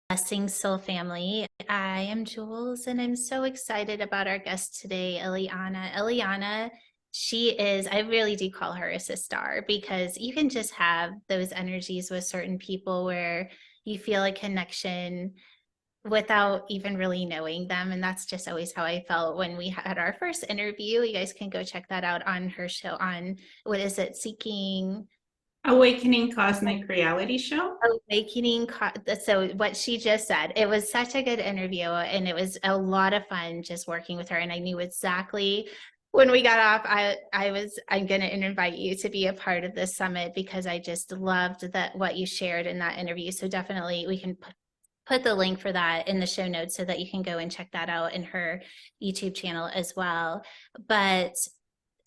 Blessings, Soul Family. I am Jules, and I'm so excited about our guest today, Ileana. Ileana, she is, I really do call her a sister because you can just have those energies with certain people where you feel a connection without even really knowing them. And that's just always how I felt when we had our first interview. You guys can go check that out on her show on, what is it, Seeking Awakening Cosmic Reality Show. Awakening. So what she just said, it was such a good interview and it was a lot of fun just working with her. And I knew exactly when we got off, I'm going to invite you to be a part of this summit because I just loved what you shared in that interview. So definitely we can put the link for that in the show notes so that you can go and check that out in her YouTube channel as well. But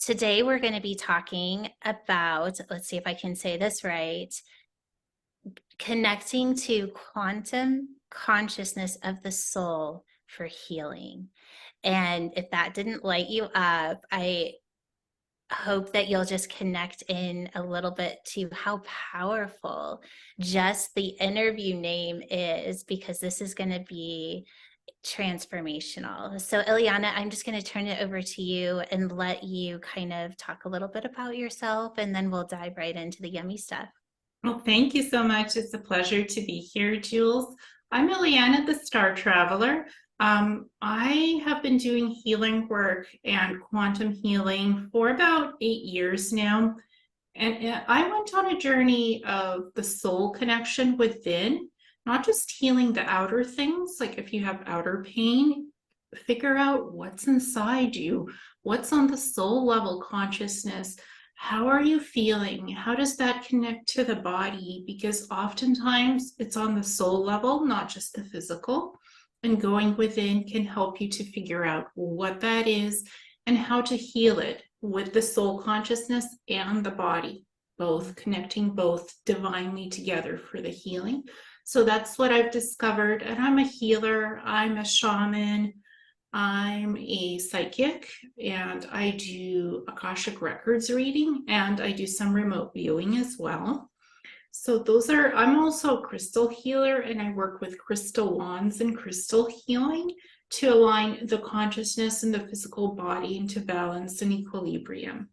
today we're going to be talking about, let's see if I can say this right, connecting to quantum consciousness of the soul for healing. And if that didn't light you up, I hope that you'll just connect in a little bit to how powerful just the interview name is, because this is going to be transformational. So Ileana, I'm just going to turn it over to you and let you kind of talk a little bit about yourself, and then we'll dive right into the yummy stuff. Well, thank you so much. It's a pleasure to be here, Jules. I'm Ileana, the Star Traveler. I have been doing healing work and quantum healing for about 8 years now. And I went on a journey of the soul connection within, not just healing the outer things. Like if you have outer pain, figure out what's inside you, what's on the soul level consciousness. How are you feeling? How does that connect to the body? Because oftentimes it's on the soul level, not just the physical. And going within can help you to figure out what that is and how to heal it with the soul consciousness and the body, both connecting both divinely together for the healing. So that's what I've discovered. And I'm a healer, I'm a shaman, I'm a psychic, and I do Akashic Records reading, and I do some remote viewing as well. So I'm also a crystal healer, and I work with crystal wands and crystal healing to align the consciousness and the physical body into balance and equilibrium.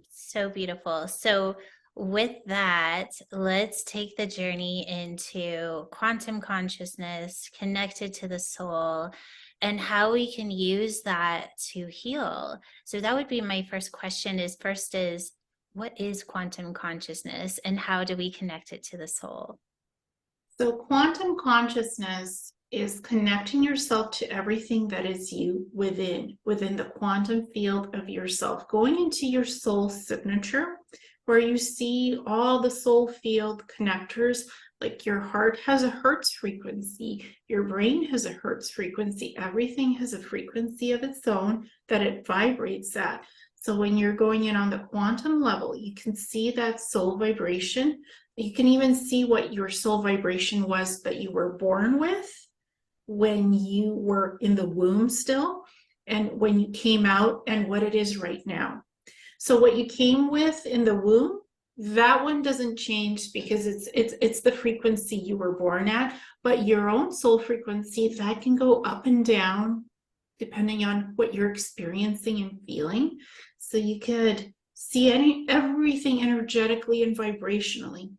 So beautiful. So with that, let's take the journey into quantum consciousness connected to the soul and how we can use that to heal. So that would be my first question is what is quantum consciousness and how do we connect it to the soul? So quantum consciousness is connecting yourself to everything that is you within the quantum field of yourself, going into your soul signature, where you see all the soul field connectors. Like your heart has a Hertz frequency, your brain has a Hertz frequency, everything has a frequency of its own that it vibrates at. So when you're going in on the quantum level, you can see that soul vibration. You can even see what your soul vibration was that you were born with when you were in the womb still, and when you came out, and what it is right now. So what you came with in the womb, that one doesn't change because it's the frequency you were born at, but your own soul frequency, that can go up and down depending on what you're experiencing and feeling. So you could see everything energetically and vibrationally.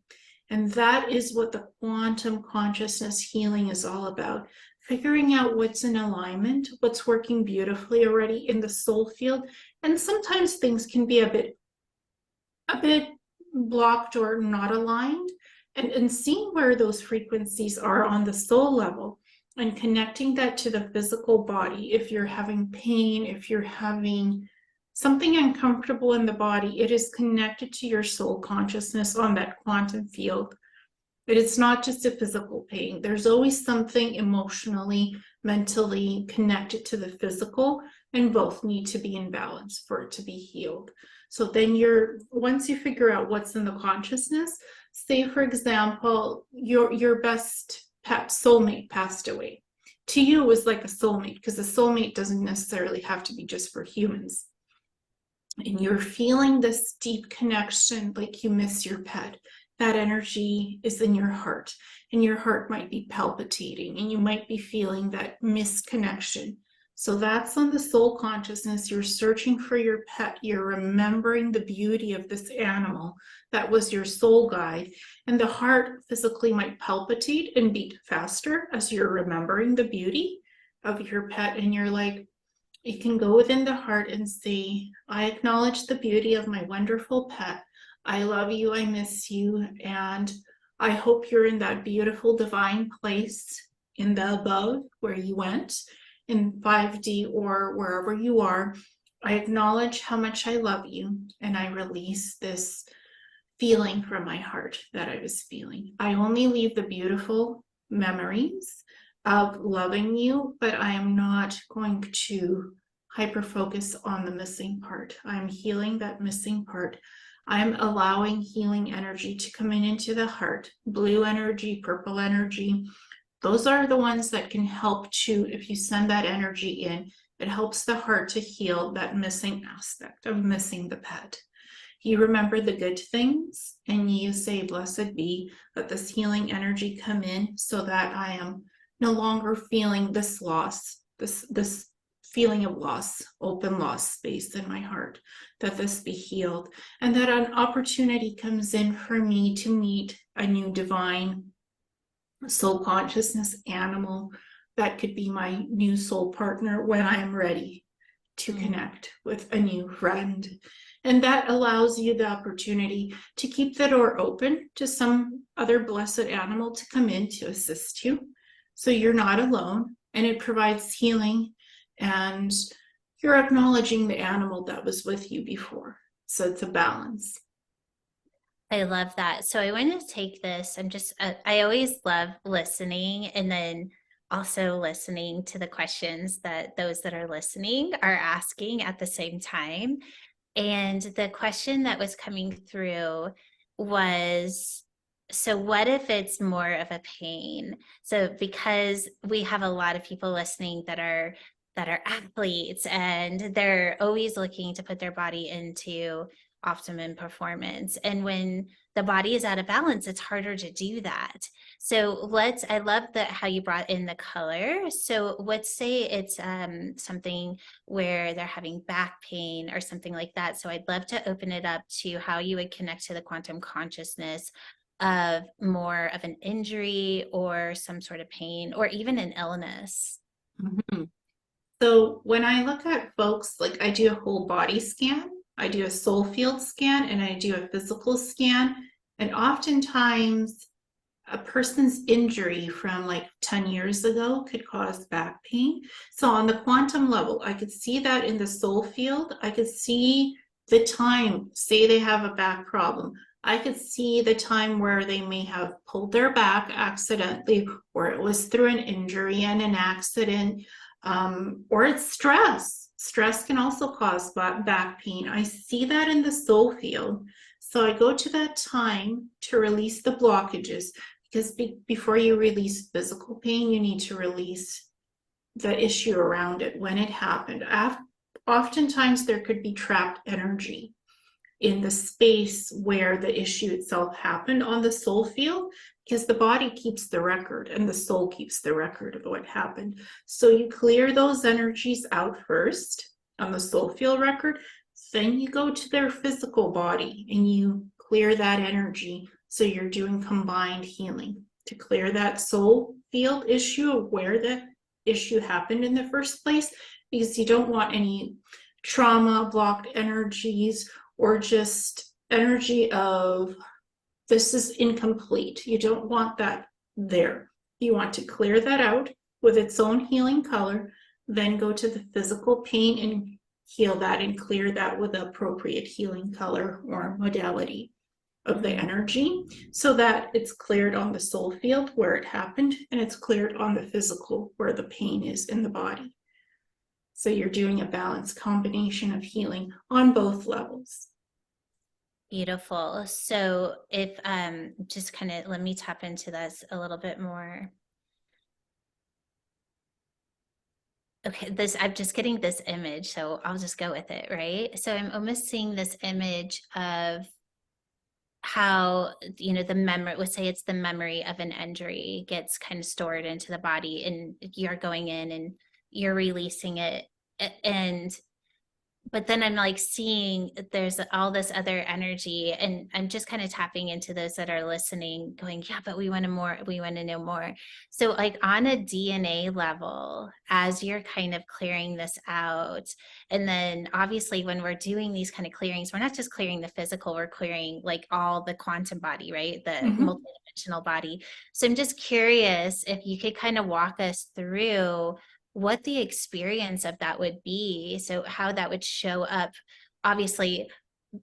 And that is what the quantum consciousness healing is all about. Figuring out what's in alignment, what's working beautifully already in the soul field. And sometimes things can be a bit blocked or not aligned. And seeing where those frequencies are on the soul level and connecting that to the physical body. If you're having pain, if you're having something uncomfortable in the body, it is connected to your soul consciousness on that quantum field. But it's not just a physical pain. There's always something emotionally, mentally connected to the physical, and both need to be in balance for it to be healed. So then once you figure out what's in the consciousness, say for example, your best pet soulmate passed away. To you, it was like a soulmate, because a soulmate doesn't necessarily have to be just for humans. And you're feeling this deep connection, like you miss your pet. that energy is in your heart, and your heart might be palpitating, and you might be feeling that misconnection. So that's on the soul consciousness. You're searching for your pet. You're remembering the beauty of this animal that was your soul guide. And the heart physically might palpitate and beat faster as you're remembering the beauty of your pet. And you're like, you can go within the heart and say, I acknowledge the beauty of my wonderful pet. I love you, I miss you, and I hope you're in that beautiful divine place in the above where you went, in 5D or wherever you are. I acknowledge how much I love you, and I release this feeling from my heart that I was feeling. I only leave the beautiful memories of loving you, but I am not going to hyper focus on the missing part. I'm healing that missing part. I'm allowing healing energy to come into the heart, blue energy, purple energy. Those are the ones that can help to, if you send that energy in, it helps the heart to heal that missing aspect of missing the pet. You remember the good things and you say, blessed be, let this healing energy come in so that I am no longer feeling this loss, this feeling of loss, open loss space in my heart, that this be healed, and that an opportunity comes in for me to meet a new divine soul consciousness animal that could be my new soul partner when I am ready to connect with a new friend. And that allows you the opportunity to keep the door open to some other blessed animal to come in to assist you. So you're not alone, and it provides healing, and you're acknowledging the animal that was with you before. So it's a balance. I love that. So I want to take this. I always love listening, and then also listening to the questions that those that are listening are asking at the same time. And the question that was coming through was, so what if it's more of a pain? So because we have a lot of people listening that are athletes, and they're always looking to put their body into optimum performance. And when the body is out of balance, it's harder to do that. So I love how you brought in the color. So let's say it's something where they're having back pain or something like that. So I'd love to open it up to how you would connect to the quantum consciousness of more of an injury or some sort of pain or even an illness. Mm-hmm. So when I look at folks, like I do a whole body scan, I do a soul field scan, and I do a physical scan. And oftentimes a person's injury from like 10 years ago could cause back pain. So on the quantum level, I could see that in the soul field. I could see the time, say they have a back problem. I could see the time where they may have pulled their back accidentally, or it was through an injury and an accident, or it's stress. Stress can also cause back pain. I see that in the soul field. So I go to that time to release the blockages, because before you release physical pain, you need to release the issue around it when it happened. Oftentimes there could be trapped energy in the space where the issue itself happened on the soul field, because the body keeps the record and the soul keeps the record of what happened. So you clear those energies out first on the soul field record, then you go to their physical body and you clear that energy. So you're doing combined healing to clear that soul field issue of where the issue happened in the first place, because you don't want any trauma, blocked energies, or just energy of this is incomplete. You don't want that there. You want to clear that out with its own healing color, then go to the physical pain and heal that and clear that with the appropriate healing color or modality of the energy, so that it's cleared on the soul field where it happened, and it's cleared on the physical where the pain is in the body. So you're doing a balanced combination of healing on both levels. Beautiful. So if just kind of let me tap into this a little bit more. Okay, I'm just getting this image, so I'll just go with it, right? So I'm almost seeing this image of how, you know, the memory, let's say it's the memory of an injury gets kind of stored into the body, and you're going in and you're releasing it. And but then I'm like seeing there's all this other energy, and I'm just kind of tapping into those that are listening, going, yeah, but we want to more, we want to know more. So like on a DNA level, as you're kind of clearing this out, and then obviously when we're doing these kind of clearings, we're not just clearing the physical, we're clearing like all the quantum body, right? The Mhm. multidimensional body. So I'm just curious if you could kind of walk us through what the experience of that would be. So how that would show up. Obviously,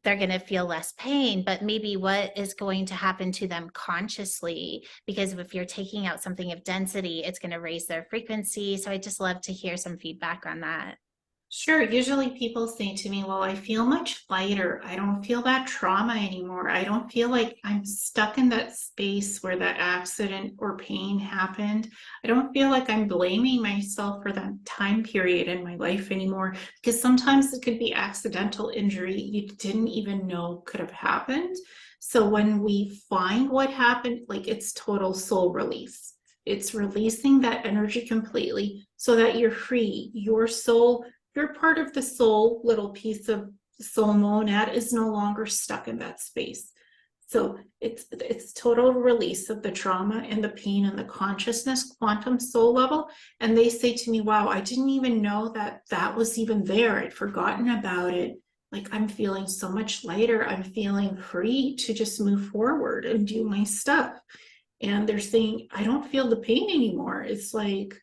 they're going to feel less pain, but maybe what is going to happen to them consciously? Because if you're taking out something of density, it's going to raise their frequency. So I just love to hear some feedback on that. Sure. Usually people say to me, well, I feel much lighter. I don't feel that trauma anymore. I don't feel like I'm stuck in that space where that accident or pain happened. I don't feel like I'm blaming myself for that time period in my life anymore, because sometimes it could be accidental injury you didn't even know could have happened. So when we find what happened, like it's total soul release. It's releasing that energy completely so that you're free. Your soul, you're part of the soul, little piece of soul monad is no longer stuck in that space. So it's total release of the trauma and the pain and the consciousness, quantum soul level. And they say to me, wow, I didn't even know that that was even there. I'd forgotten about it. Like I'm feeling so much lighter. I'm feeling free to just move forward and do my stuff. And they're saying, I don't feel the pain anymore. It's like,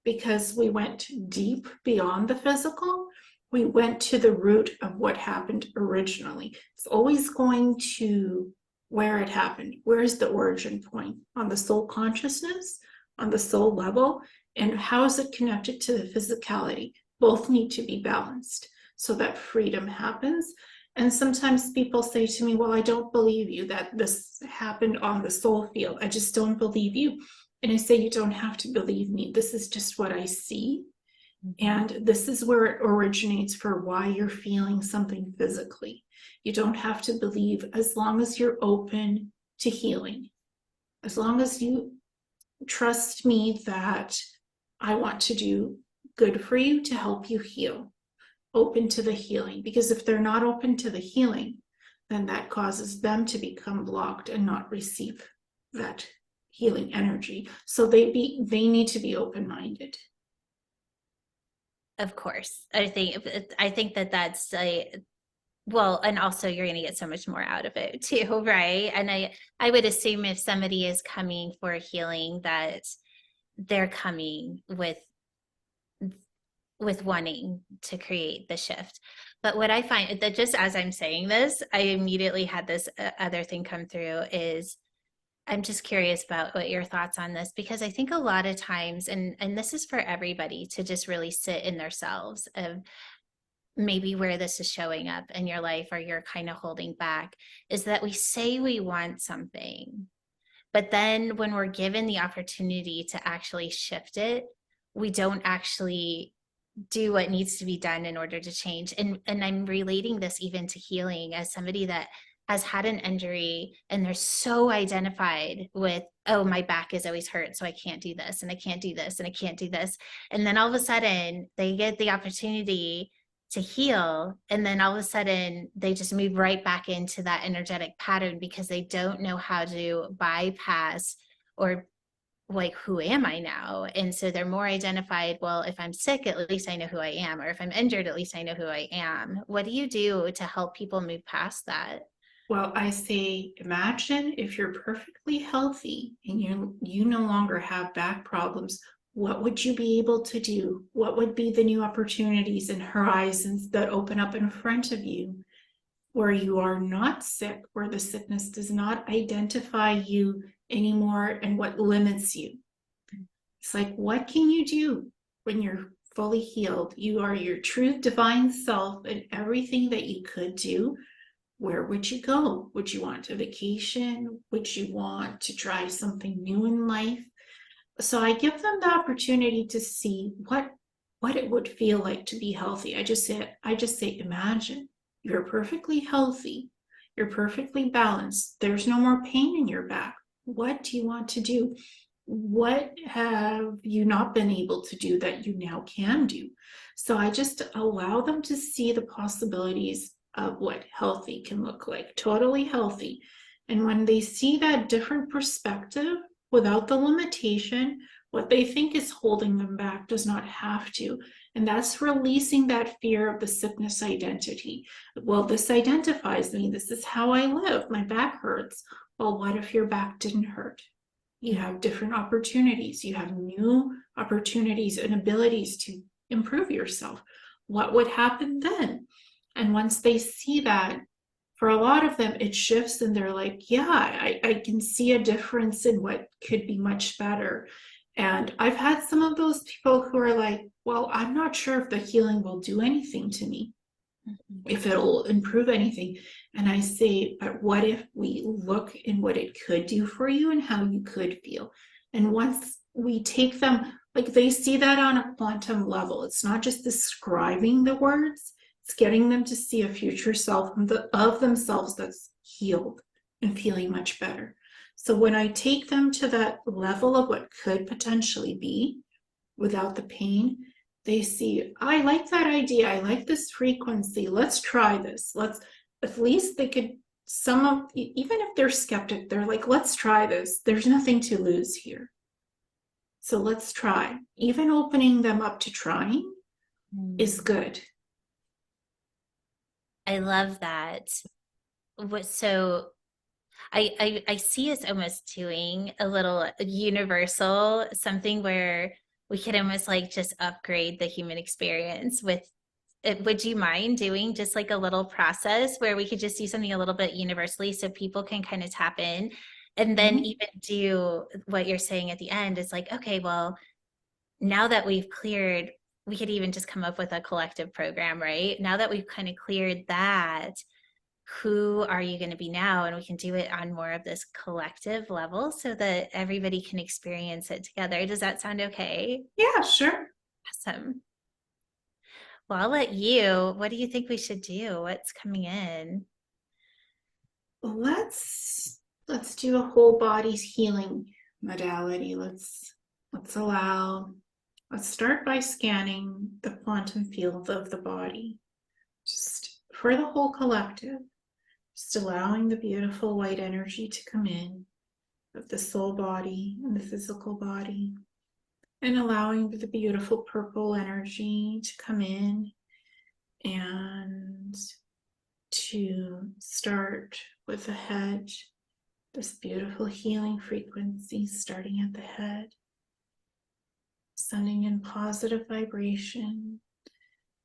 because we went deep beyond the physical, we went to the root of what happened originally. It's always going to where it happened. Where is the origin point? On the soul consciousness, on the soul level, and how is it connected to the physicality? Both need to be balanced so that freedom happens. And sometimes people say to me, well, I don't believe you that this happened on the soul field. I just don't believe you. And I say, you don't have to believe me. This is just what I see. And this is where it originates for why you're feeling something physically. You don't have to believe, as long as you're open to healing, as long as you trust me that I want to do good for you to help you heal, open to the healing. Because if they're not open to the healing, then that causes them to become blocked and not receive that healing energy. So they need to be open-minded. Of course. I think that that's a, well, and also you're going to get so much more out of it too, right? And I would assume if somebody is coming for healing, that they're coming with wanting to create the shift. But what I find that, just as I'm saying this, I immediately had this other thing come through is, I'm just curious about what your thoughts on this, because I think a lot of times, and this is for everybody to just really sit in themselves of maybe where this is showing up in your life, or you're kind of holding back, is that we say we want something, but then when we're given the opportunity to actually shift it, we don't actually do what needs to be done in order to change. And I'm relating this even to healing, as somebody that has had an injury and they're so identified with, oh, my back is always hurt, so I can't do this and I can't do this and I can't do this. And then all of a sudden they get the opportunity to heal, and then all of a sudden they just move right back into that energetic pattern because they don't know how to bypass, or like, who am I now? And so they're more identified, well, if I'm sick, at least I know who I am, or if I'm injured, at least I know who I am. What do you do to help people move past that? Well, I say, imagine if you're perfectly healthy and you no longer have back problems, what would you be able to do? What would be the new opportunities and horizons that open up in front of you, where you are not sick, where the sickness does not identify you anymore and what limits you? It's like, what can you do when you're fully healed? You are your true divine self, and everything that you could do. Where would you go? Would you want a vacation? Would you want to try something new in life? So I give them the opportunity to see what it would feel like to be healthy. I just say, imagine you're perfectly healthy. You're perfectly balanced. There's no more pain in your back. What do you want to do? What have you not been able to do that you now can do? So I just allow them to see the possibilities of what healthy can look like, totally healthy. And when they see that different perspective without the limitation, what they think is holding them back does not have to. And that's releasing that fear of the sickness identity. Well, this identifies me. This is how I live. My back hurts. Well, what if your back didn't hurt? You have different opportunities. You have new opportunities and abilities to improve yourself. What would happen then? And once they see that, for a lot of them, it shifts and they're like, yeah, I can see a difference in what could be much better. And I've had some of those people who are like, well, I'm not sure if the healing will do anything to me, if it'll improve anything. And I say, but what if we look in what it could do for you and how you could feel? And once we take them, like they see that on a quantum level, it's not just describing the words, it's getting them to see a future self of themselves that's healed and feeling much better. So when I take them to that level of what could potentially be without the pain, they see, I like that idea. I like this frequency. Let's try this. At least they could, even if they're skeptic, they're like, let's try this. There's nothing to lose here. So let's try. Even opening them up to trying is good. I love that. So I see us almost doing a little universal, something where we could almost like just upgrade the human experience with it. Would you mind doing just like a little process where we could just do something a little bit universally so people can kind of tap in and then even do what you're saying at the end is like, okay, well, now that we've cleared, we could even just come up with a collective program, right? Now that we've kind of cleared that, who are you going to be now? And we can do it on more of this collective level so that everybody can experience it together. Does that sound okay? Yeah, sure. Awesome. Well, I'll let you. What do you think we should do? What's coming in? Let's do a whole body healing modality. Let's start by scanning the quantum field of the body, just for the whole collective, just allowing the beautiful white energy to come in of the soul body and the physical body, and allowing the beautiful purple energy to come in and to start with the head, this beautiful healing frequency starting at the head, sending in positive vibration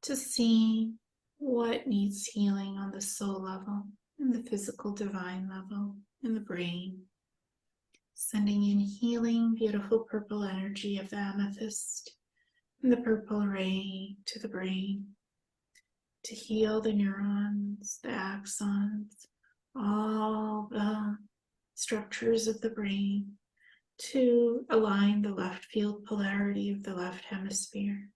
to see what needs healing on the soul level, and the physical divine level, in the brain. Sending in healing, beautiful purple energy of the amethyst and the purple ray to the brain to heal the neurons, the axons, all the structures of the brain, to align the left field polarity of the left hemisphere,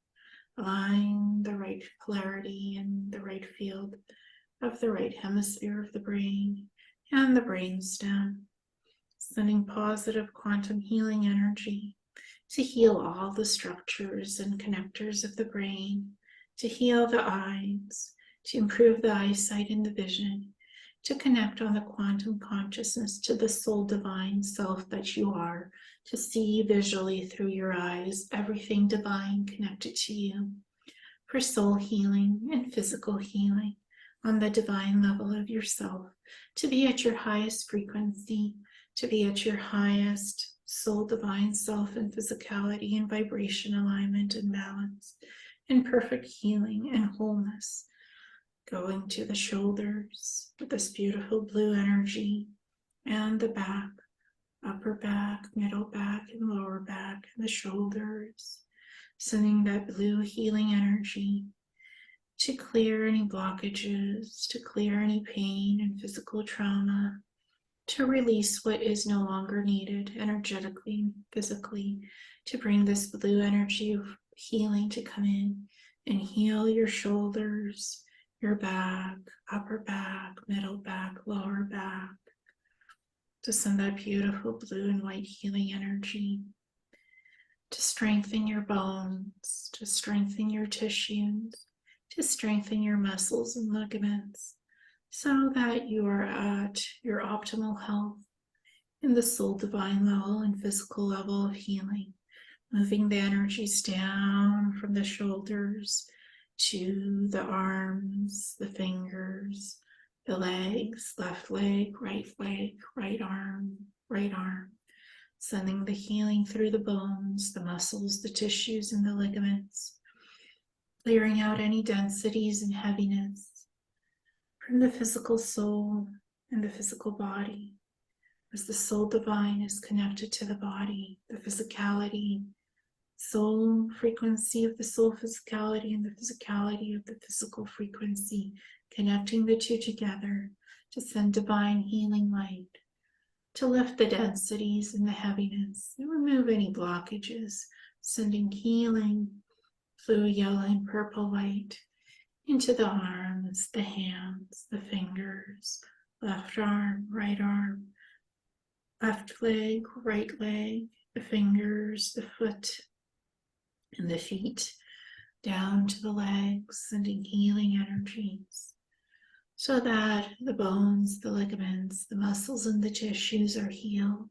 align the right polarity and the right field of the right hemisphere of the brain and the brainstem, sending positive quantum healing energy to heal all the structures and connectors of the brain, to heal the eyes, to improve the eyesight and the vision, to connect on the quantum consciousness to the soul divine self that you are, to see visually through your eyes everything divine connected to you, for soul healing and physical healing on the divine level of yourself, to be at your highest frequency, to be at your highest soul divine self and physicality and vibration alignment and balance and perfect healing and wholeness, going to the shoulders with this beautiful blue energy, and the back, upper back, middle back, and lower back, and the shoulders, sending that blue healing energy to clear any blockages, to clear any pain and physical trauma, to release what is no longer needed energetically and physically, to bring this blue energy of healing to come in and heal your shoulders, your back, upper back, middle back, lower back. To send that beautiful blue and white healing energy to strengthen your bones, to strengthen your tissues, to strengthen your muscles and ligaments, so that you are at your optimal health in the soul divine level and physical level of healing, moving the energies down from the shoulders to the arms, the fingers, the legs, left leg, right arm, sending the healing through the bones, the muscles, the tissues, and the ligaments, clearing out any densities and heaviness from the physical soul and the physical body. As the soul divine is connected to the body, the physicality, soul frequency of the soul physicality and the physicality of the physical frequency, connecting the two together to send divine healing light, to lift the densities and the heaviness and remove any blockages, sending healing, blue, yellow, and purple light into the arms, the hands, the fingers, left arm, left leg, right leg, the fingers, the foot, and the feet, down to the legs, sending healing energies, so that the bones, the ligaments, the muscles, and the tissues are healed,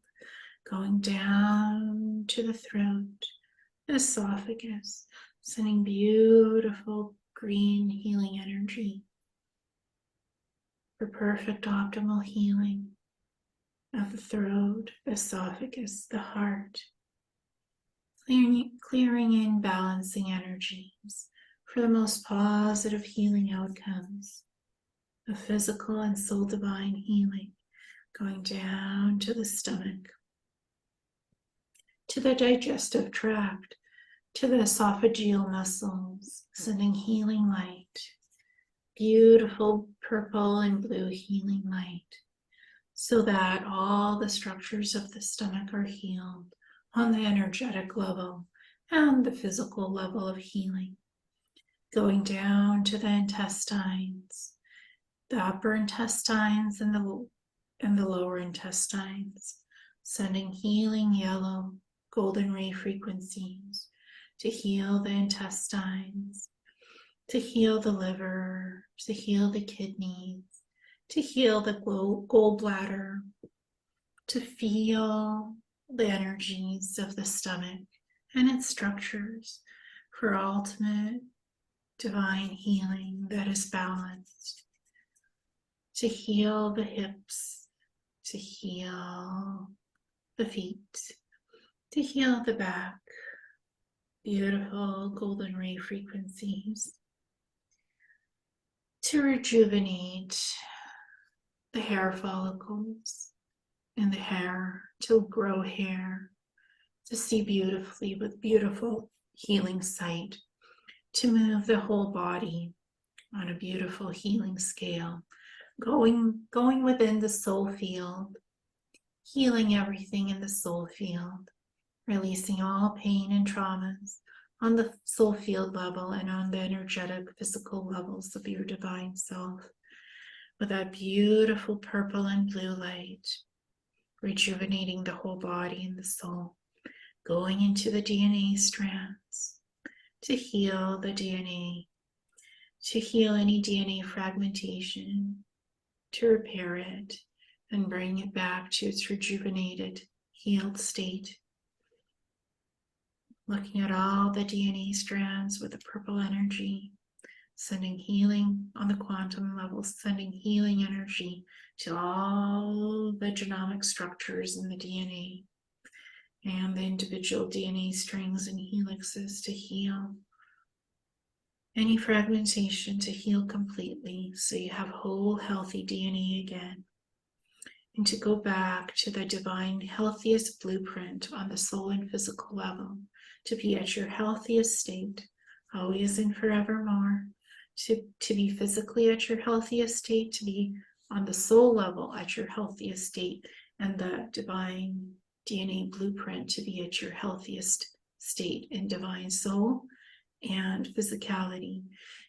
going down to the throat, the esophagus, sending beautiful green healing energy for perfect optimal healing of the throat, the esophagus, the heart, clearing and balancing energies for the most positive healing outcomes of physical and soul divine healing, going down to the stomach, to the digestive tract, to the esophageal muscles, sending healing light, beautiful purple and blue healing light, so that all the structures of the stomach are healed on the energetic level and the physical level of healing, going down to the intestines, the upper intestines and the lower intestines, sending healing yellow, golden ray frequencies to heal the intestines, to heal the liver, to heal the kidneys, to heal the gallbladder, to feel the energies of the stomach and its structures for ultimate divine healing that is balanced, to heal the hips, to heal the feet, to heal the back, beautiful golden ray frequencies, to rejuvenate the hair follicles and the hair, to grow hair, to see beautifully with beautiful healing sight, to move the whole body on a beautiful healing scale, going within the soul field, healing everything in the soul field, releasing all pain and traumas on the soul field level and on the energetic physical levels of your divine self, with that beautiful purple and blue light, rejuvenating the whole body and the soul, going into the DNA strands to heal the DNA, to heal any DNA fragmentation, to repair it and bring it back to its rejuvenated, healed state. Looking at all the DNA strands with the purple energy, sending healing on the quantum level, sending healing energy to all the genomic structures in the DNA and the individual DNA strings and helixes to heal any fragmentation, to heal completely so you have whole healthy DNA again, and to go back to the divine healthiest blueprint on the soul and physical level, to be at your healthiest state, always and forevermore, to be physically at your healthiest state, to be on the soul level at your healthiest state, and the divine DNA blueprint to be at your healthiest state in divine soul and physicality,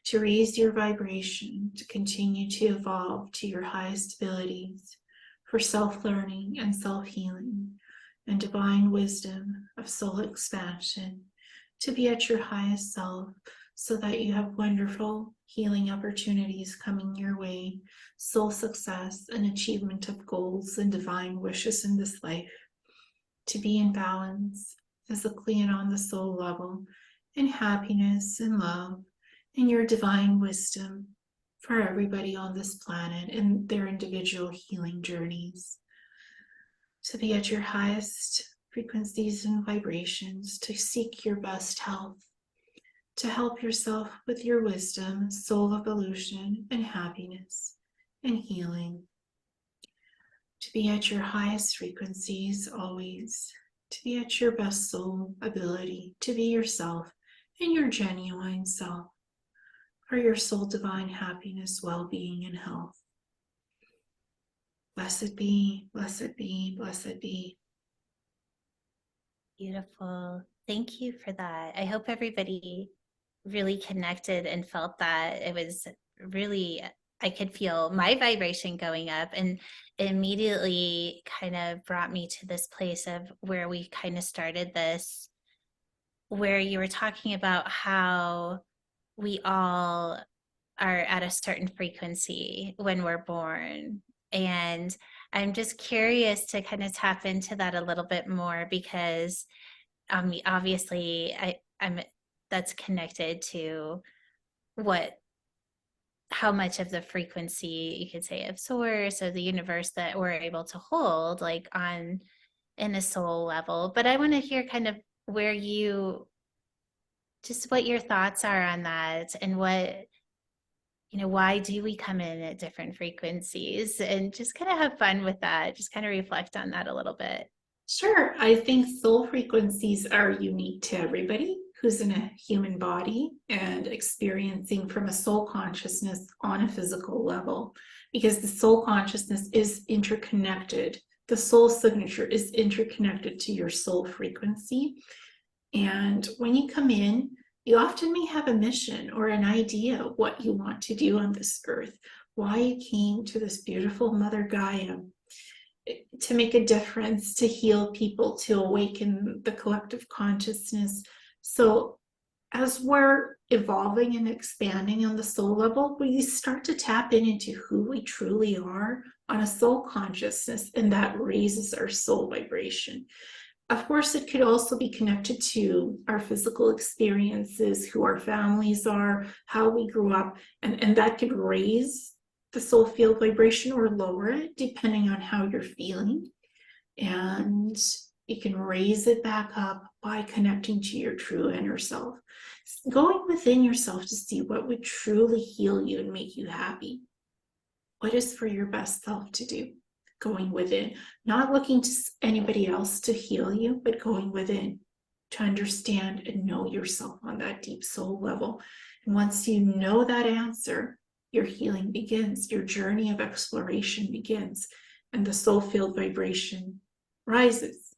to raise your vibration, to continue to evolve to your highest abilities for self-learning and self-healing and divine wisdom of soul expansion, to be at your highest self so that you have wonderful healing opportunities coming your way, soul success and achievement of goals and divine wishes in this life, to be in balance physically and on the soul level, in happiness and love, and your divine wisdom for everybody on this planet in their individual healing journeys. To be at your highest frequencies and vibrations, to seek your best health, to help yourself with your wisdom, soul evolution, and happiness and healing. To be at your highest frequencies always, to be at your best soul ability, to be yourself and your genuine self for your soul divine happiness, well-being, and health. Blessed be, blessed be, blessed be. Beautiful. Thank you for that. I hope everybody really connected and felt that. It was really, I could feel my vibration going up, and it immediately kind of brought me to this place of where we kind of started this, where you were talking about how we all are at a certain frequency when we're born. And I'm just curious to kind of tap into that a little bit more, because obviously I'm that's connected to how much of the frequency, you could say, of source or the universe that we're able to hold, like on in a soul level. But I want to hear kind of what your thoughts are on that, and why do we come in at different frequencies, and just kind of have fun with that, just kind of reflect on that a little bit. Sure, I think soul frequencies are unique to everybody who's in a human body and experiencing from a soul consciousness on a physical level, because the soul consciousness is interconnected. The soul signature is interconnected to your soul frequency. And when you come in, you often may have a mission or an idea of what you want to do on this earth, why you came to this beautiful Mother Gaia, to make a difference, to heal people, to awaken the collective consciousness. So as we're evolving and expanding on the soul level, we start to tap into who we truly are on a soul consciousness, and that raises our soul vibration. Of course, it could also be connected to our physical experiences, who our families are, how we grew up, and that could raise the soul field vibration or lower it depending on how you're feeling. And you can raise it back up by connecting to your true inner self, going within yourself to see what would truly heal you and make you happy. What is for your best self to do? Going within, not looking to anybody else to heal you, but going within to understand and know yourself on that deep soul level. And once you know that answer, your healing begins, your journey of exploration begins, and the soul field vibration rises.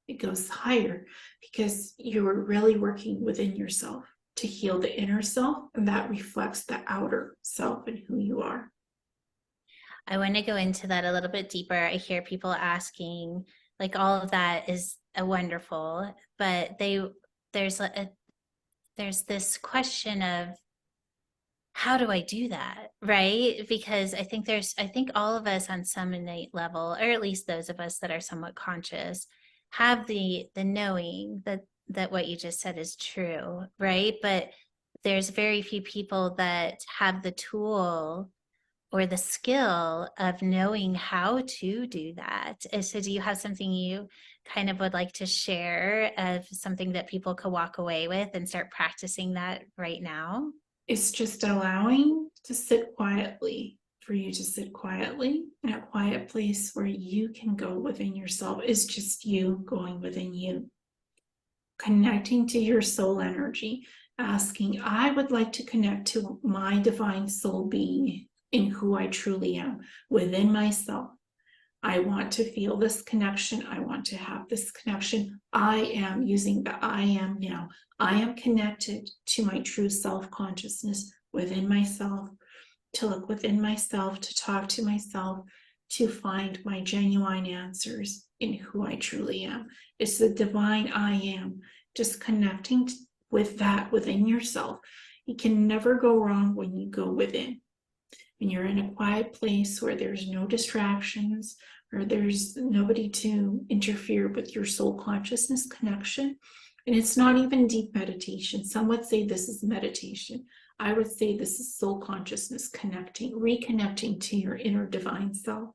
It goes higher because you are really working within yourself to heal the inner self, and that reflects the outer self and who you are. I want to go into that a little bit deeper. I hear people asking, like, all of that is a wonderful, but there's this question of, how do I do that? Right? Because I think all of us on some innate level, or at least those of us that are somewhat conscious, have the knowing that what you just said is true, right? But there's very few people that have the tool or the skill of knowing how to do that. And so do you have something you kind of would like to share, of something that people could walk away with and start practicing that right now? It's just allowing to sit quietly, for you to sit quietly in a quiet place where you can go within yourself. Is just you going within you, connecting to your soul energy, asking, I would like to connect to my divine soul being in who I truly am within myself. I want to feel this connection. I want to have this connection. I am using the I am now. I am connected to my true self-consciousness within myself, to look within myself, to talk to myself, to find my genuine answers in who I truly am. It's the divine I am, just connecting with that within yourself. You can never go wrong when you go within. When you're in a quiet place where there's no distractions, or there's nobody to interfere with your soul consciousness connection. And it's not even deep meditation. Some would say this is meditation. I would say this is soul consciousness connecting, reconnecting to your inner divine self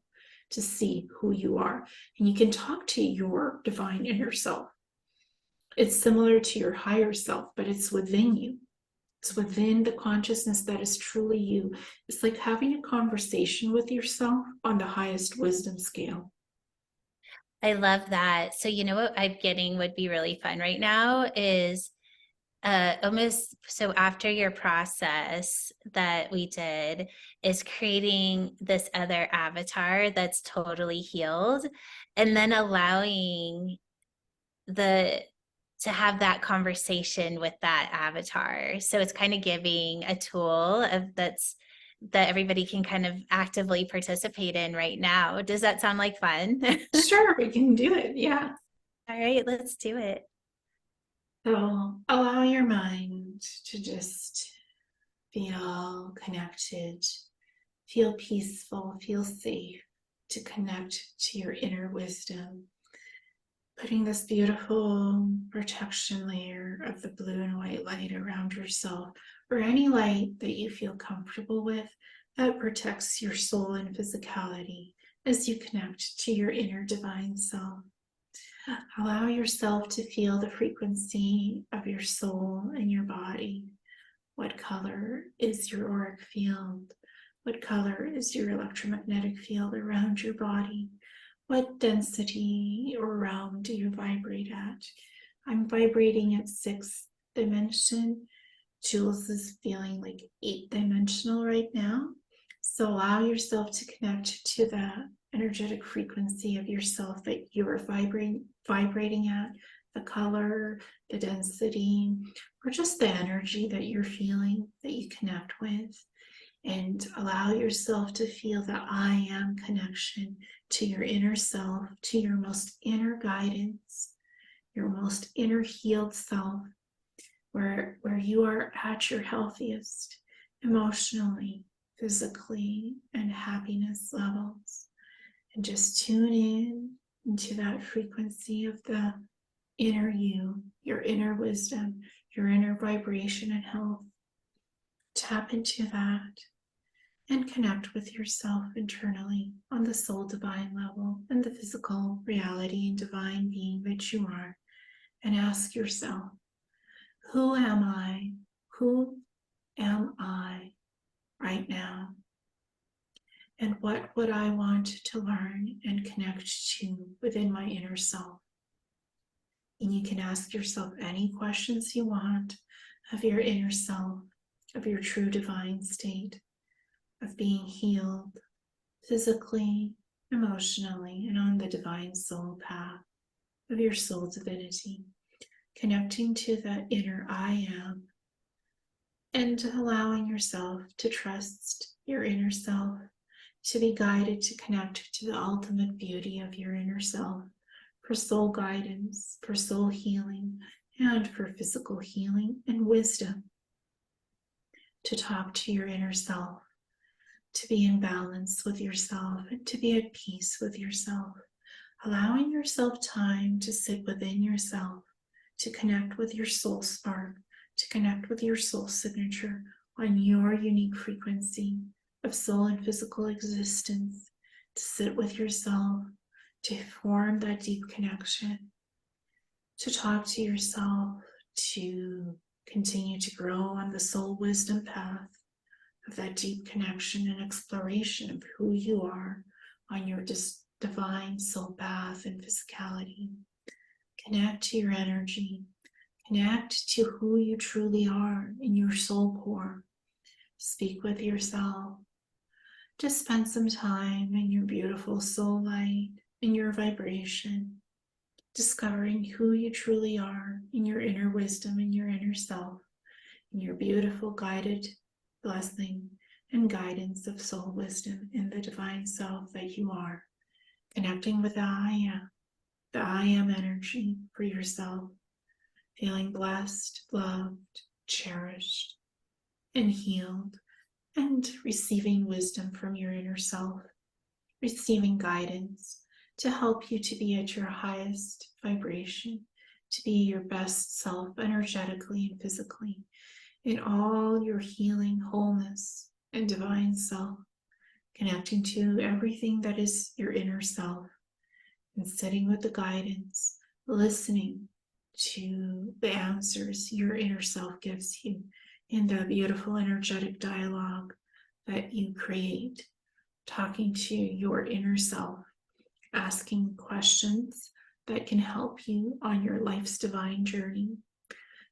to see who you are. And you can talk to your divine inner self. It's similar to your higher self, but it's within you. It's within the consciousness that is truly you. It's like having a conversation with yourself on the highest wisdom scale. I love that. So, you know what I'm getting would be really fun right now is almost so after your process that we did is creating this other avatar that's totally healed, and then allowing the to have that conversation with that avatar. So it's kind of giving a tool of that everybody can kind of actively participate in right now. Does that sound like fun? Sure, we can do it. Yeah. All right, let's do it. So allow your mind to just feel connected, feel peaceful, feel safe, to connect to your inner wisdom. Putting this beautiful protection layer of the blue and white light around yourself, or any light that you feel comfortable with that protects your soul and physicality as you connect to your inner divine self. Allow yourself to feel the frequency of your soul and your body. What color is your auric field? What color is your electromagnetic field around your body? What density or realm do you vibrate at? I'm vibrating at 6th dimension. Jules is feeling like 8th dimensional right now. So allow yourself to connect to that energetic frequency of yourself that you are vibrating at, the color, the density, or just the energy that you're feeling that you connect with. And allow yourself to feel the I am connection to your inner self, to your most inner guidance, your most inner healed self, where you are at your healthiest emotionally, physically, and happiness levels. And just tune in into that frequency of the inner you, your inner wisdom, your inner vibration and health. Tap into that and connect with yourself internally on the soul divine level and the physical reality and divine being that you are. And ask yourself, who am I? Who am I right now? And what would I want to learn and connect to within my inner self? And you can ask yourself any questions you want of your inner self, of your true divine state, of being healed physically, emotionally, and on the divine soul path of your soul divinity, connecting to that inner I am, and allowing yourself to trust your inner self, to be guided to connect to the ultimate beauty of your inner self, for soul guidance, for soul healing, and for physical healing and wisdom. To talk to your inner self, to be in balance with yourself, and to be at peace with yourself, allowing yourself time to sit within yourself, to connect with your soul spark, to connect with your soul signature on your unique frequency of soul and physical existence, to sit with yourself, to form that deep connection, to talk to yourself, to continue to grow on the soul wisdom path of that deep connection and exploration of who you are on your divine soul path and physicality. Connect to your energy. Connect to who you truly are in your soul core. Speak with yourself. to spend some time in your beautiful soul light, in your vibration, discovering who you truly are in your inner wisdom, in your inner self, in your beautiful guided blessing and guidance of soul wisdom in the divine self that you are, connecting with the I am energy for yourself, feeling blessed, loved, cherished, and healed, and receiving wisdom from your inner self, receiving guidance to help you to be at your highest vibration, to be your best self energetically and physically, in all your healing, wholeness, and divine self, connecting to everything that is your inner self, and sitting with the guidance, listening to the answers your inner self gives you in the beautiful energetic dialogue that you create, talking to your inner self, asking questions that can help you on your life's divine journey.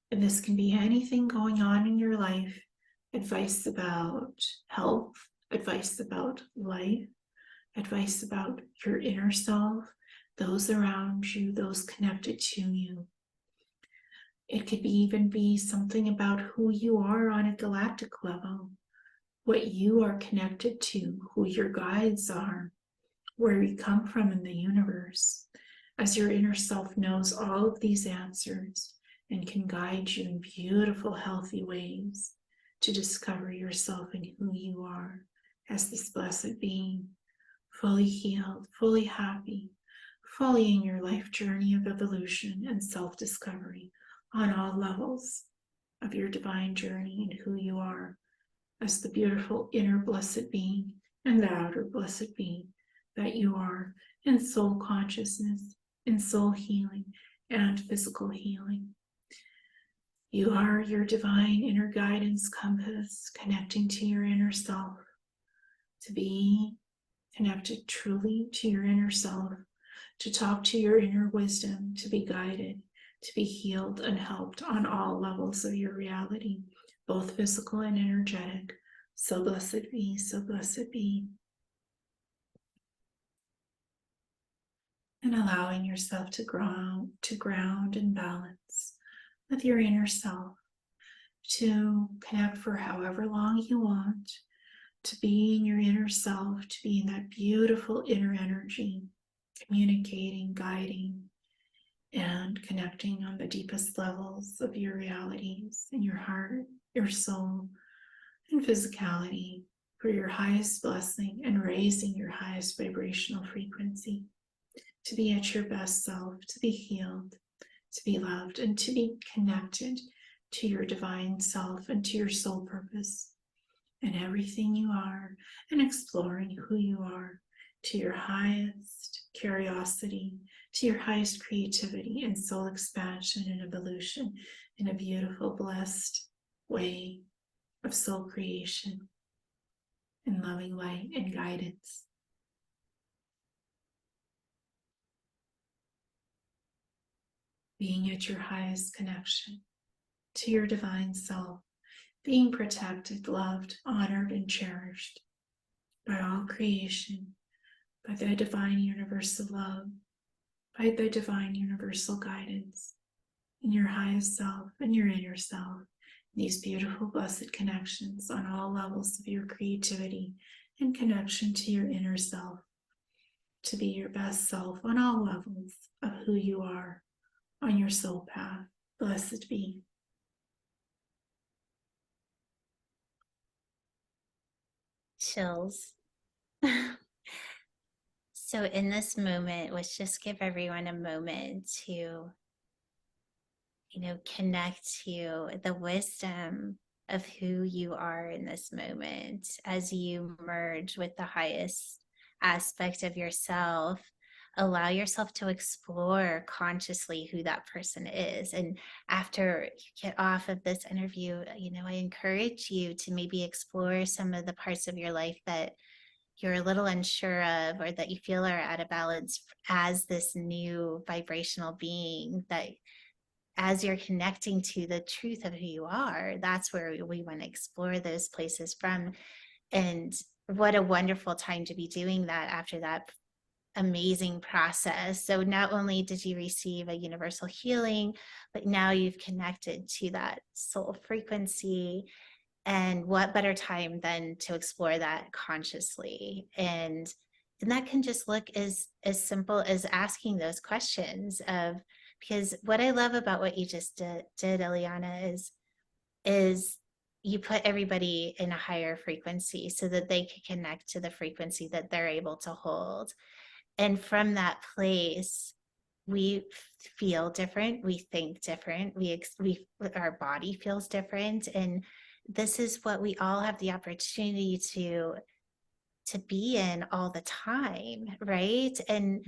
And this can be anything going on in your life, advice about health, advice about life, advice about your inner self, those around you, those connected to you. It could even be something about who you are on a galactic level, what you are connected to, who your guides are, where you come from in the universe, as your inner self knows all of these answers and can guide you in beautiful, healthy ways to discover yourself and who you are as this blessed being, fully healed, fully happy, fully in your life journey of evolution and self-discovery on all levels of your divine journey and who you are as the beautiful inner blessed being and the outer blessed being that you are in soul consciousness, in soul healing, and physical healing. You are your divine inner guidance compass, connecting to your inner self, to be connected truly to your inner self, to talk to your inner wisdom, to be guided, to be healed and helped on all levels of your reality, both physical and energetic. So blessed be, so blessed be. And allowing yourself to ground and balance with your inner self, to connect for however long you want, to be in your inner self, to be in that beautiful inner energy, communicating, guiding, and connecting on the deepest levels of your realities in your heart, your soul, and physicality for your highest blessing and raising your highest vibrational frequency, to be at your best self, to be healed, to be loved, and to be connected to your divine self and to your soul purpose and everything you are, and exploring who you are to your highest curiosity, to your highest creativity and soul expansion and evolution in a beautiful, blessed way of soul creation and loving light and guidance. Being at your highest connection to your divine self, being protected, loved, honored, and cherished by all creation, by the divine universal love, by the divine universal guidance in your highest self and your inner self, these beautiful blessed connections on all levels of your creativity and connection to your inner self, to be your best self on all levels of who you are on your soul path. Blessed be. Chills. So in this moment, let's just give everyone a moment to, connect to the wisdom of who you are in this moment as you merge with the highest aspect of yourself. Allow yourself to explore consciously who that person is. And after you get off of this interview, I encourage you to maybe explore some of the parts of your life that you're a little unsure of, or that you feel are out of balance as this new vibrational being, that as you're connecting to the truth of who you are, that's where we want to explore those places from. And what a wonderful time to be doing that after that amazing process. So not only did you receive a universal healing, but now you've connected to that soul frequency. And what better time than to explore that consciously? And that can just look as simple as asking those questions of, because what I love about what you just did Ileana, is you put everybody in a higher frequency so that they can connect to the frequency that they're able to hold. And from that place, we feel different, we think different, our body feels different. And this is what we all have the opportunity to be in all the time, right? And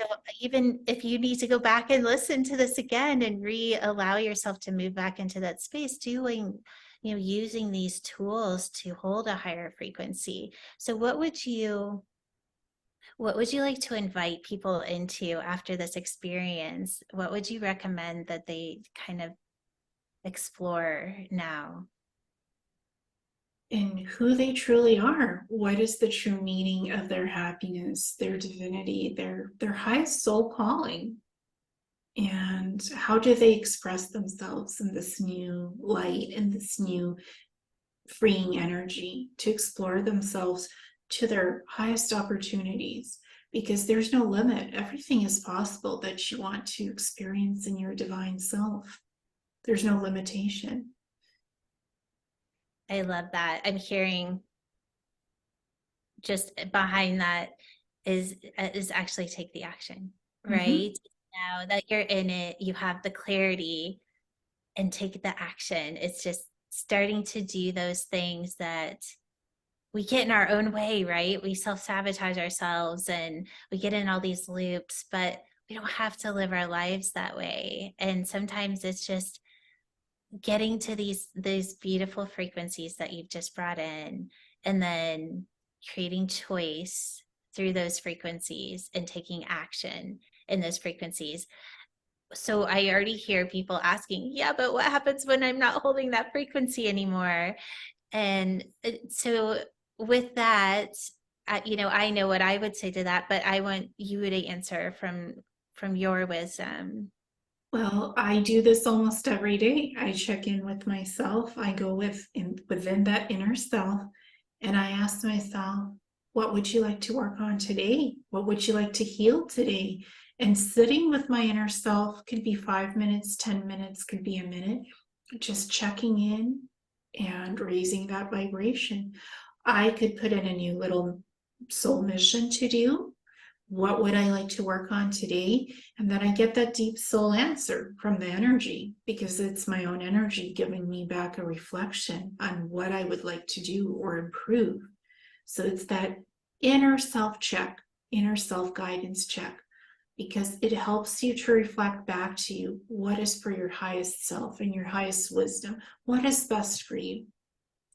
so even if you need to go back and listen to this again and allow yourself to move back into that space, using these tools to hold a higher frequency. So what would you like to invite people into after this experience? What would you recommend that they kind of explore now? And who they truly are. What is the true meaning of their happiness, their divinity, their highest soul calling? And how do they express themselves in this new light and this new freeing energy to explore themselves to their highest opportunities? Because there's no limit. Everything is possible that you want to experience in your divine self. There's no limitation. I love that. I'm hearing just behind that is actually take the action, right? Now that you're in it, you have the clarity, and take the action. It's just starting to do those things that we get in our own way, right? We self-sabotage ourselves and we get in all these loops, but we don't have to live our lives that way. And sometimes it's just getting to these beautiful frequencies that you've just brought in, and then creating choice through those frequencies and taking action in those frequencies. So I already hear people asking, yeah, but what happens when I'm not holding that frequency anymore? And so with that, I know what I would say to that, but I want you to answer from your wisdom. Well, I do this almost every day. I check in with myself. I go within that inner self, and I ask myself, what would you like to work on today? What would you like to heal today? And sitting with my inner self could be 5 minutes, 10 minutes, could be a minute, just checking in and raising that vibration. I could put in a new little soul mission to do. What would I like to work on today? And then I get that deep soul answer from the energy, because it's my own energy giving me back a reflection on what I would like to do or improve. So it's that inner self check, inner self guidance check, because it helps you to reflect back to you what is for your highest self and your highest wisdom, what is best for you.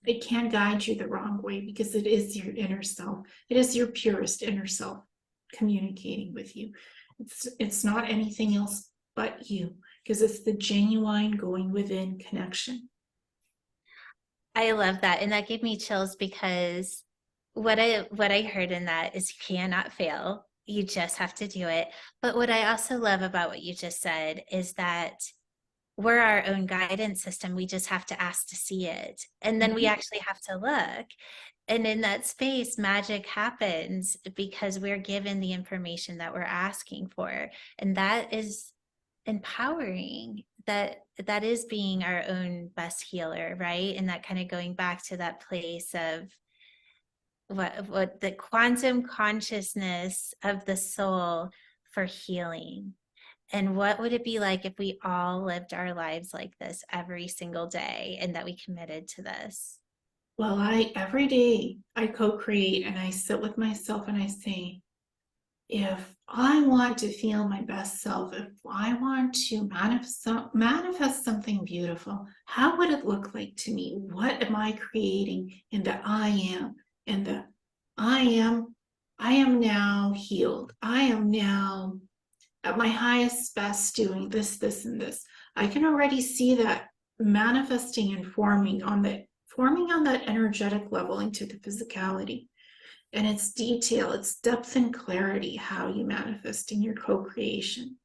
It can't guide you the wrong way, because it is your inner self. It is your purest inner self communicating with you. It's not anything else but you, because it's the genuine going within connection. I love that. And that gave me chills, because what I heard in that is you cannot fail. You just have to do it. But what I also love about what you just said is that we're our own guidance system. We just have to ask to see it. And then we actually have to look. And in that space, magic happens because we're given the information that we're asking for. And that is empowering. That is being our own best healer, right? And that kind of going back to that place of what the quantum consciousness of the soul for healing. And what would it be like if we all lived our lives like this every single day, and that we committed to this? Well, every day I co-create, and I sit with myself and I say, if I want to feel my best self, if I want to manifest something beautiful, how would it look like to me? What am I creating in the I am? And the I am now healed. I am now at my highest best doing this, and this. I can already see that manifesting and forming on that energetic level into the physicality. And it's detail, it's depth and clarity, how you manifest in your co-creation.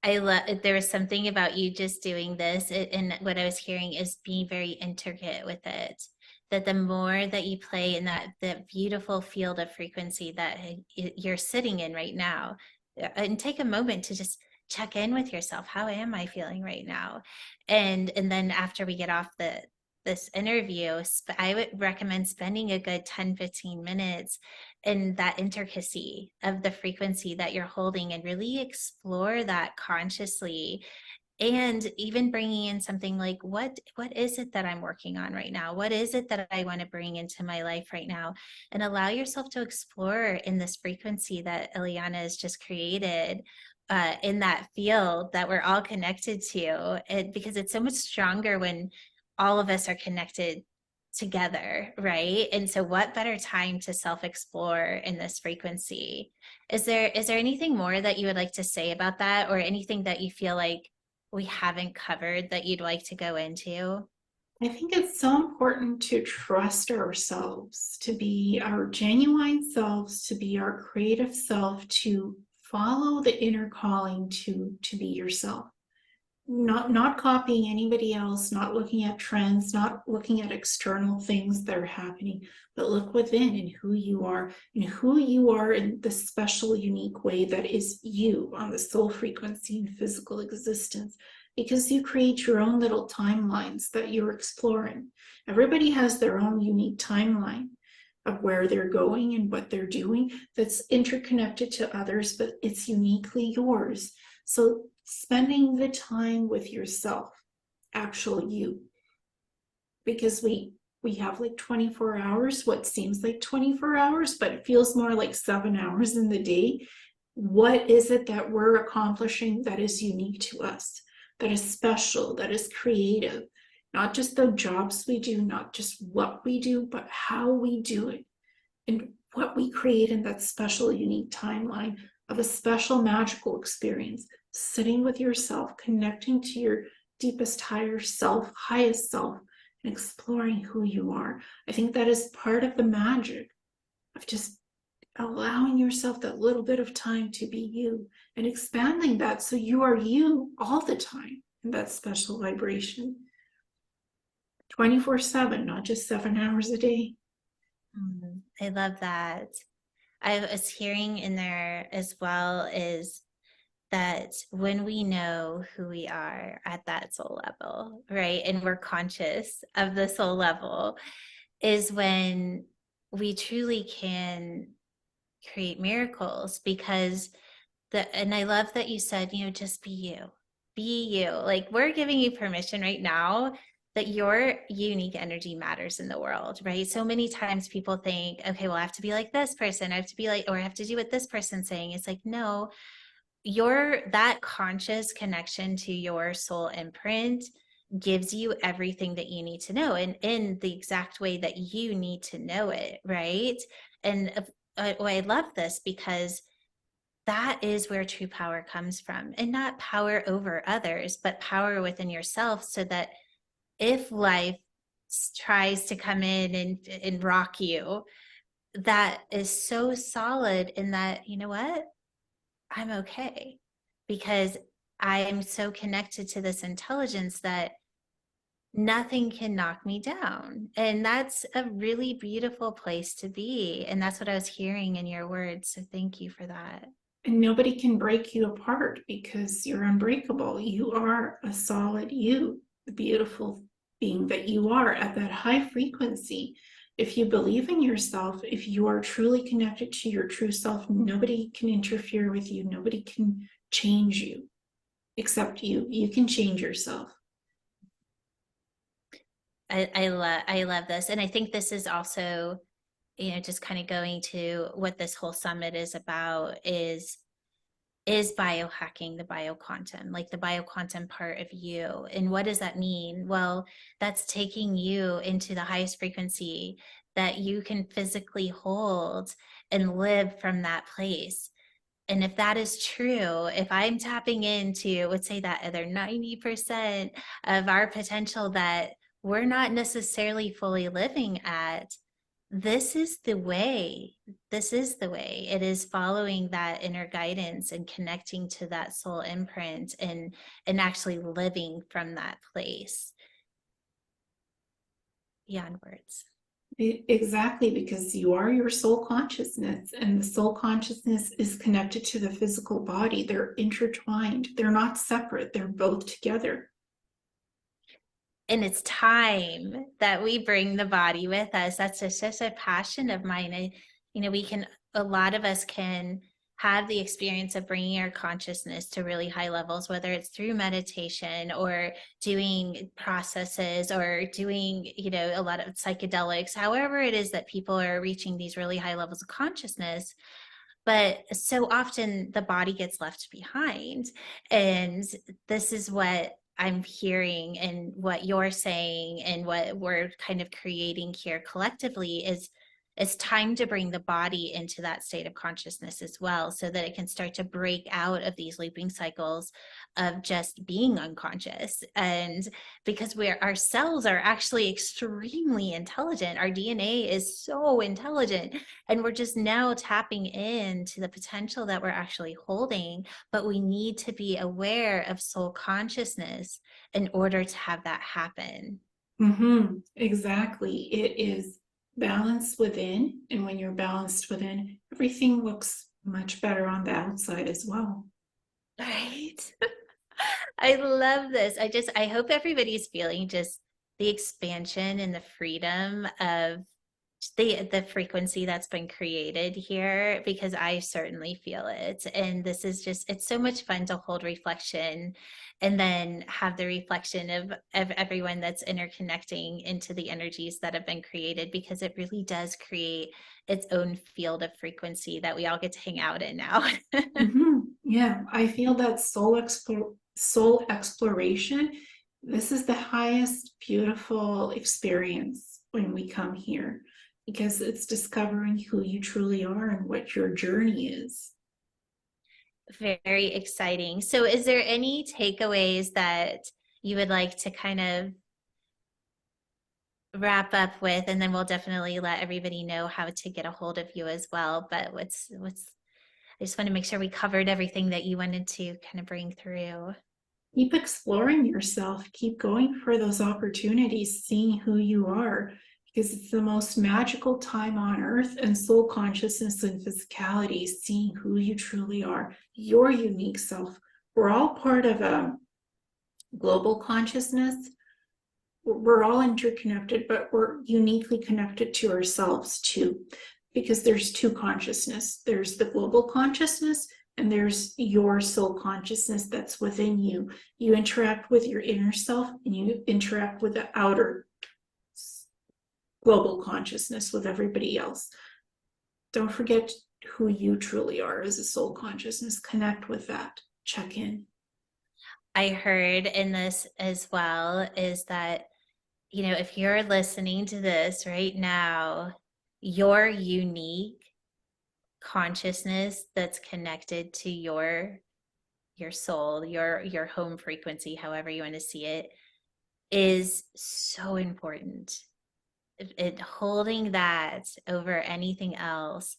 I love there was something about you just doing this, and what I was hearing is being very intricate with it. That the more that you play in that beautiful field of frequency that you're sitting in right now, and take a moment to just check in with yourself. How am I feeling right now? And then after we get off this interview, I would recommend spending a good 10-15 minutes in that intricacy of the frequency that you're holding and really explore that consciously, and even bringing in something like what is it that I'm working on right now, what is it that I want to bring into my life right now, and allow yourself to explore in this frequency that Ileana has just created, in that field that we're all connected to, because it's so much stronger when all of us are connected together, right? And so what better time to self-explore in this frequency? Is there anything more that you would like to say about that, or anything that you feel like we haven't covered that you'd like to go into? I think it's so important to trust ourselves, to be our genuine selves, to be our creative self, to follow the inner calling to be yourself. Not copying anybody else, not looking at trends, not looking at external things that are happening, but look within and who you are, and who you are in the special, unique way that is you on the soul frequency and physical existence. Because you create your own little timelines that you're exploring. Everybody has their own unique timeline of where they're going and what they're doing that's interconnected to others, but it's uniquely yours. So spending the time with yourself, actual you, because we have like 24 hours, what seems like 24 hours, but it feels more like 7 hours in the day. What is it that we're accomplishing that is unique to us, that is special, that is creative? Not just the jobs we do, not just what we do, but how we do it, and what we create in that special, unique timeline of a special, magical experience. Sitting with yourself, connecting to your deepest, higher self, highest self, and exploring who you are. I think that is part of the magic of just allowing yourself that little bit of time to be you, and expanding that so you are you all the time in that special vibration, 24/7, not just 7 hours a day. I love that. I was hearing in there as well is that when we know who we are at that soul level, right, and we're conscious of the soul level, is when we truly can create miracles. Because and I love that you said, just be you. Like, we're giving you permission right now that your unique energy matters in the world, right? So many times people think, okay, well, I have to be like this person, I have to be like, or I have to do what this person's saying. It's like, no, that conscious connection to your soul imprint gives you everything that you need to know, and in the exact way that you need to know it, right? And I love this, because that is where true power comes from, and not power over others, but power within yourself, so that if life tries to come in and rock you, that is so solid in that, you know what, I'm okay, because I am so connected to this intelligence that nothing can knock me down. And that's a really beautiful place to be. And that's what I was hearing in your words. So thank you for that. And nobody can break you apart because you're unbreakable. You are a solid you, the beautiful being that you are at that high frequency. If you believe in yourself, if you are truly connected to your true self, nobody can interfere with you. Nobody can change you except you. You can change yourself. I love this. And I think this is also, just kind of going to what this whole summit is about, is biohacking the bioquantum, like the bioquantum part of you. And what does that mean? Well, that's taking you into the highest frequency that you can physically hold and live from that place. And if that is true, if I'm tapping into, let's say, that other 90% of our potential that we're not necessarily fully living at, this is the way. This is the way. It is following that inner guidance and connecting to that soul imprint and actually living from that place beyond words. Exactly, because you are your soul consciousness, and the soul consciousness is connected to the physical body. They're intertwined. They're not separate. They're both together. And it's time that we bring the body with us. That's just such a passion of mine. A lot of us can have the experience of bringing our consciousness to really high levels, whether it's through meditation or doing processes or doing, a lot of psychedelics, however it is that people are reaching these really high levels of consciousness. But so often the body gets left behind. And this is what I'm hearing and what you're saying and what we're kind of creating here collectively is it's time to bring the body into that state of consciousness as well, so that it can start to break out of these looping cycles of just being unconscious. And because our cells are actually extremely intelligent, our DNA is so intelligent, and we're just now tapping into the potential that we're actually holding. But we need to be aware of soul consciousness in order to have that happen. Exactly. It is balanced within, and when you're balanced within, everything looks much better on the outside as well. Right. I love this. I hope everybody's feeling just the expansion and the freedom of the frequency that's been created here, because I certainly feel it. And this is just, it's so much fun to hold reflection and then have the reflection of everyone that's interconnecting into the energies that have been created, because it really does create its own field of frequency that we all get to hang out in now. Yeah, I feel that soul exploration, this is the highest beautiful experience when we come here, because it's discovering who you truly are and what your journey is. Very exciting. So is there any takeaways that you would like to kind of wrap up with? And then we'll definitely let everybody know how to get a hold of you as well. But I just want to make sure we covered everything that you wanted to kind of bring through. Keep exploring yourself, keep going for those opportunities, seeing who you are, because it's the most magical time on earth. And soul consciousness and physicality, seeing who you truly are, your unique self. We're all part of a global consciousness. We're all interconnected, but we're uniquely connected to ourselves too, because there's two consciousness. There's the global consciousness, and there's your soul consciousness that's within you. You interact with your inner self, and you interact with the outer global consciousness with everybody else. Don't forget who you truly are as a soul consciousness. Connect with that. Check in. I heard in this as well is that, if you're listening to this right now, your unique consciousness that's connected to your soul, your home frequency, however you want to see it, is so important. Holding that over anything else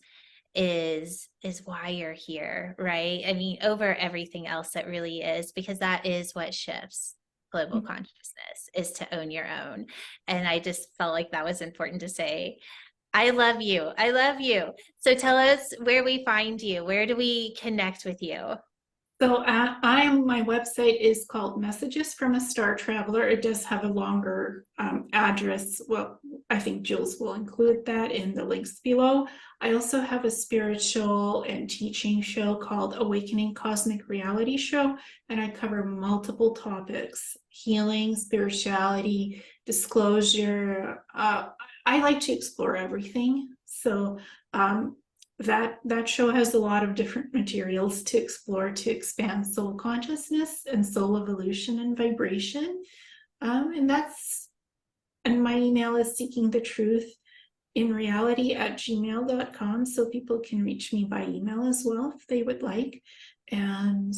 is why you're here, right? I mean, over everything else that really is, because that is what shifts global consciousness, is to own your own. And I just felt like that was important to say. I love you. I love you. So tell us where we find you. Where do we connect with you? So my website is called Messages from a Star Traveler. It does have a longer address. Well, I think Jules will include that in the links below. I also have a spiritual and teaching show called Awakening Cosmic Reality Show, and I cover multiple topics: healing, spirituality, disclosure. I like to explore everything. So that show has a lot of different materials to explore to expand soul consciousness and soul evolution and vibration. And my email is seekingthetruth@gmail.com, so people can reach me by email as well if they would like. And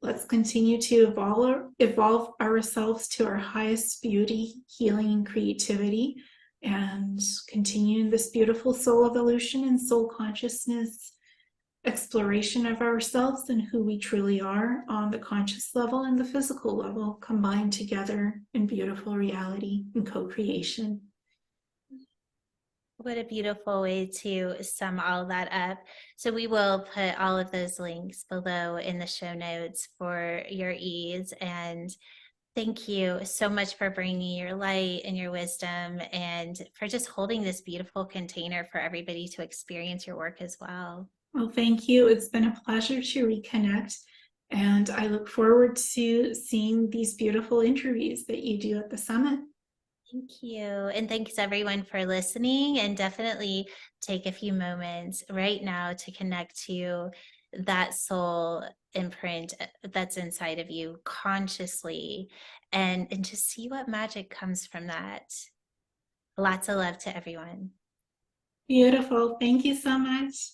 let's continue to evolve ourselves to our highest beauty, healing, and creativity. and continue this beautiful soul evolution and soul consciousness exploration of ourselves and who we truly are on the conscious level and the physical level combined together in beautiful reality and co-creation. What a beautiful way to sum all that up. So we will put all of those links below in the show notes for your ease. And thank you so much for bringing your light and your wisdom and for just holding this beautiful container for everybody to experience your work as well. Well, thank you. It's been a pleasure to reconnect. And I look forward to seeing these beautiful interviews that you do at the summit. Thank you. And thanks everyone for listening, and definitely take a few moments right now to connect to that soul imprint that's inside of you consciously and just see what magic comes from that. Lots of love to everyone. Beautiful. Thank you so much.